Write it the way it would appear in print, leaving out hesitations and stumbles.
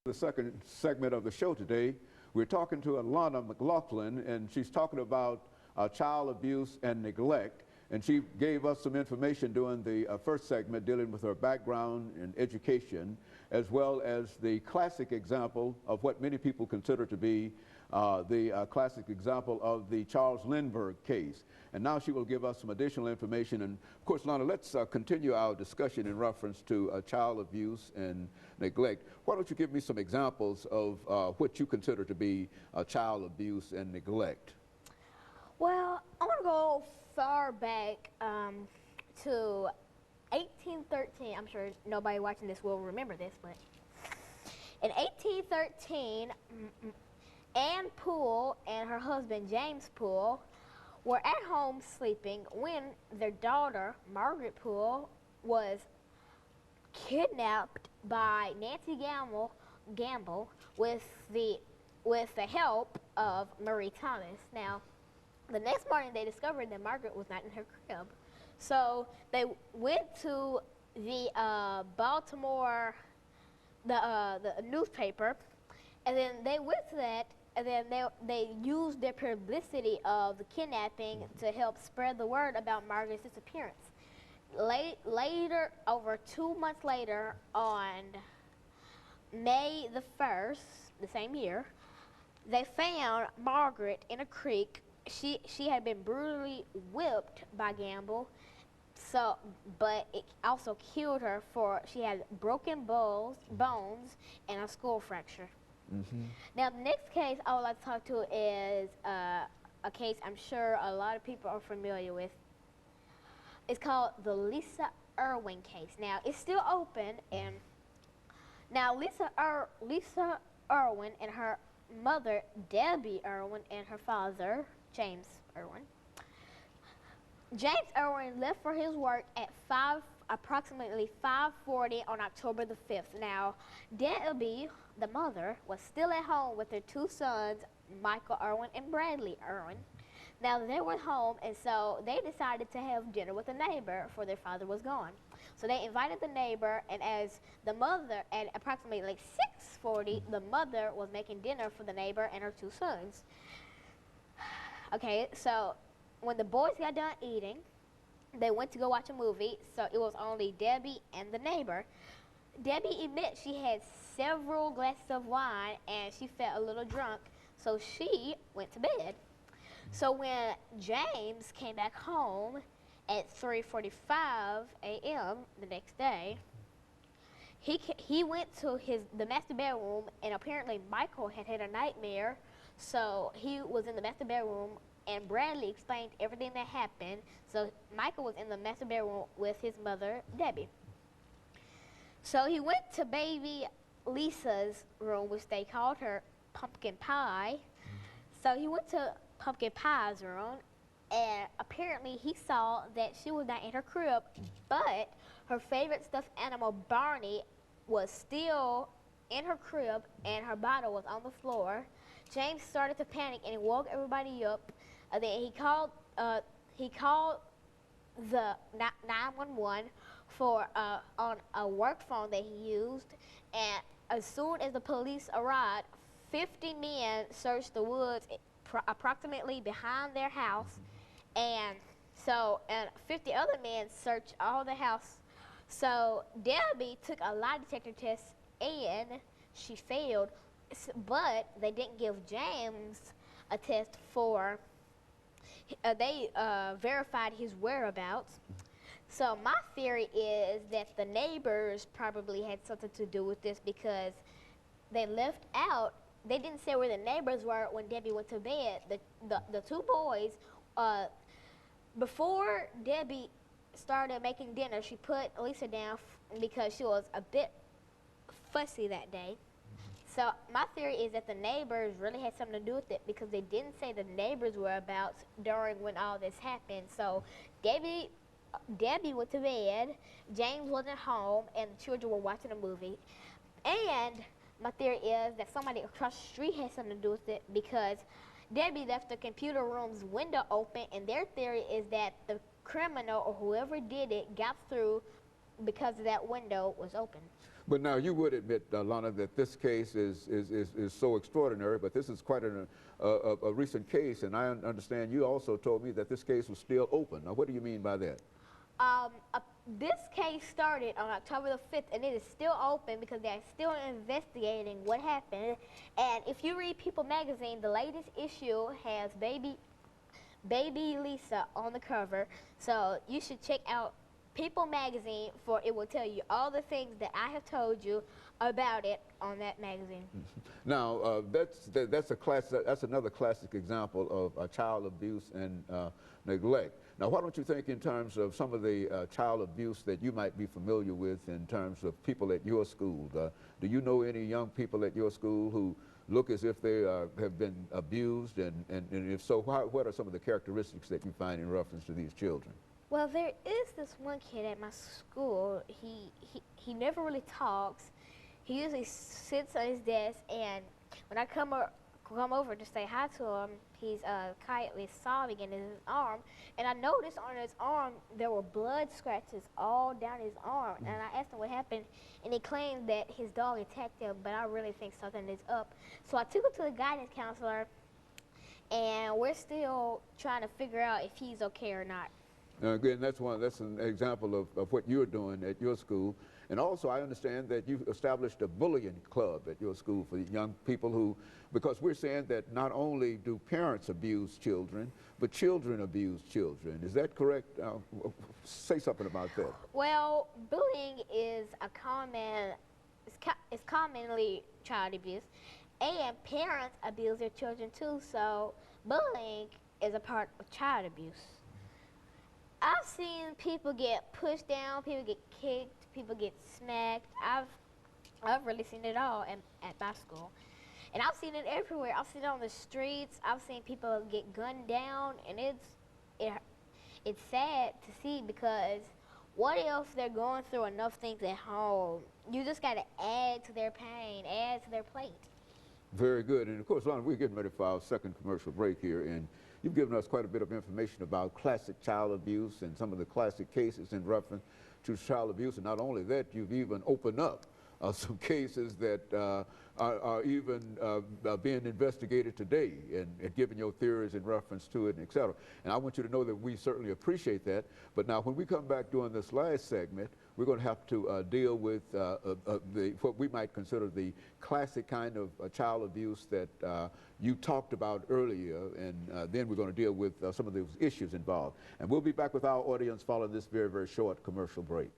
The second segment of the show today, we're talking to Alana McLaughlin, and she's talking about child abuse and neglect. And she gave us some information during the first segment dealing with her background in education, as well as the classic example of what many people consider to be the classic example of the Charles Lindbergh case. And now she will give us some additional information. And of course, Lana, let's continue our discussion in reference to child abuse and neglect. Why don't you give me some examples of what you consider to be child abuse and neglect? Well, I want to go far back to 1813. I'm sure nobody watching this will remember this, but in 1813, Anne Poole and her husband James Poole were at home sleeping when their daughter Margaret Poole was kidnapped by Nancy Gamble with the help of Marie Thomas. Now, the next morning they discovered that Margaret was not in her crib, so they went to the Baltimore the newspaper, and then they went to that. And then they used their publicity of the kidnapping to help spread the word about Margaret's disappearance. Later, over 2 months later, on May the 1st, the same year, they found Margaret in a creek. She had been brutally whipped by Gamble, but it also killed her for she had broken bones and a skull fracture. Mm-hmm. Now, the next case I would like to talk to is a case I'm sure a lot of people are familiar with. It's called the Lisa Irwin case. Now, it's still open, and now Lisa Irwin and her mother, Debbie Irwin, and her father, James Irwin. James Irwin left for his work at approximately 5:40 on October the 5th. Now, Debbie, the mother, was still at home with her two sons, Michael Irwin and Bradley Irwin. Now, they were home, and so they decided to have dinner with a neighbor, for their father was gone. So they invited the neighbor, and as the mother, at approximately like 6:40, the mother was making dinner for the neighbor and her two sons. Okay, so when the boys got done eating, they went to go watch a movie, so it was only Debbie and the neighbor. Debbie admits she had several glasses of wine and she felt a little drunk, so she went to bed. So when James came back home at 3:45 a.m. the next day, he went to the master bedroom, and apparently Michael had had a nightmare, so he was in the master bedroom, and Bradley explained everything that happened. So Michael was in the master bedroom with his mother, Debbie. So he went to baby Lisa's room, which they called her Pumpkin Pie. So he went to Pumpkin Pie's room, and apparently he saw that she was not in her crib, but her favorite stuffed animal, Barney, was still in her crib, and her bottle was on the floor. James started to panic, and he woke everybody up. Then he called the 911 on a work phone that he used, and as soon as the police arrived, 50 men searched the woods approximately behind their house, and 50 other men searched all the house. So Debbie took a lie detector test and she failed, but they didn't give James a test for, they verified his whereabouts. So my theory is that the neighbors probably had something to do with this, because they left out, they didn't say where the neighbors were when Debbie went to bed. The two boys, before Debbie started making dinner, she put Lisa down because she was a bit fussy that day. So my theory is that the neighbors really had something to do with it, because they didn't say the neighbors' whereabouts during when all this happened. So Debbie went to bed, James wasn't home, and the children were watching a movie. And my theory is that somebody across the street had something to do with it, because Debbie left the computer room's window open, and their theory is that the criminal or whoever did it got through because that window was open. But now you would admit, Lana, that this case is so extraordinary, but this is quite a recent case, and I understand you also told me that this case was still open. Now, what do you mean by that? This case started on October the 5th, and it is still open because they're still investigating what happened. And if you read People magazine, the latest issue has baby Lisa on the cover, so you should check out People magazine, for it will tell you all the things that I have told you about it on that magazine. Now, that's another classic example of child abuse and neglect. Now, why don't you think in terms of some of the child abuse that you might be familiar with in terms of people at your school? Do you know any young people at your school who look as if they have been abused, and if so, what are some of the characteristics that you find in reference to these children? Well, there is this one kid at my school. He never really talks. He usually sits on his desk, and when I come over to say hi to him, he's quietly sobbing in his arm. And I noticed on his arm there were blood scratches all down his arm. And I asked him what happened, and he claimed that his dog attacked him, but I really think something is up. So I took him to the guidance counselor, and we're still trying to figure out if he's okay or not. Again, that's an example of what you're doing at your school. And also, I understand that you've established a bullying club at your school for young people who, because we're saying that not only do parents abuse children, but children abuse children. Is that correct? Say something about that. Well, bullying is it's commonly child abuse, and parents abuse their children too, so bullying is a part of child abuse. I've seen people get pushed down, people get kicked, people get smacked. I've really seen it all at my school. And I've seen it everywhere. I've seen it on the streets. I've seen people get gunned down, and it's sad to see, because what if they're going through enough things at home? You just got to add to their pain, add to their plate. Very good. And of course, Lana, we're getting ready for our second commercial break here, and you've given us quite a bit of information about classic child abuse and some of the classic cases in reference to child abuse. And not only that, you've even opened up some cases that are even being investigated today, and given your theories in reference to it, and et cetera. And I want you to know that we certainly appreciate that. But now, when we come back during this last segment, we're going to have to deal with what we might consider the classic kind of child abuse that you talked about earlier, and then we're going to deal with some of those issues involved. And we'll be back with our audience following this very, very short commercial break.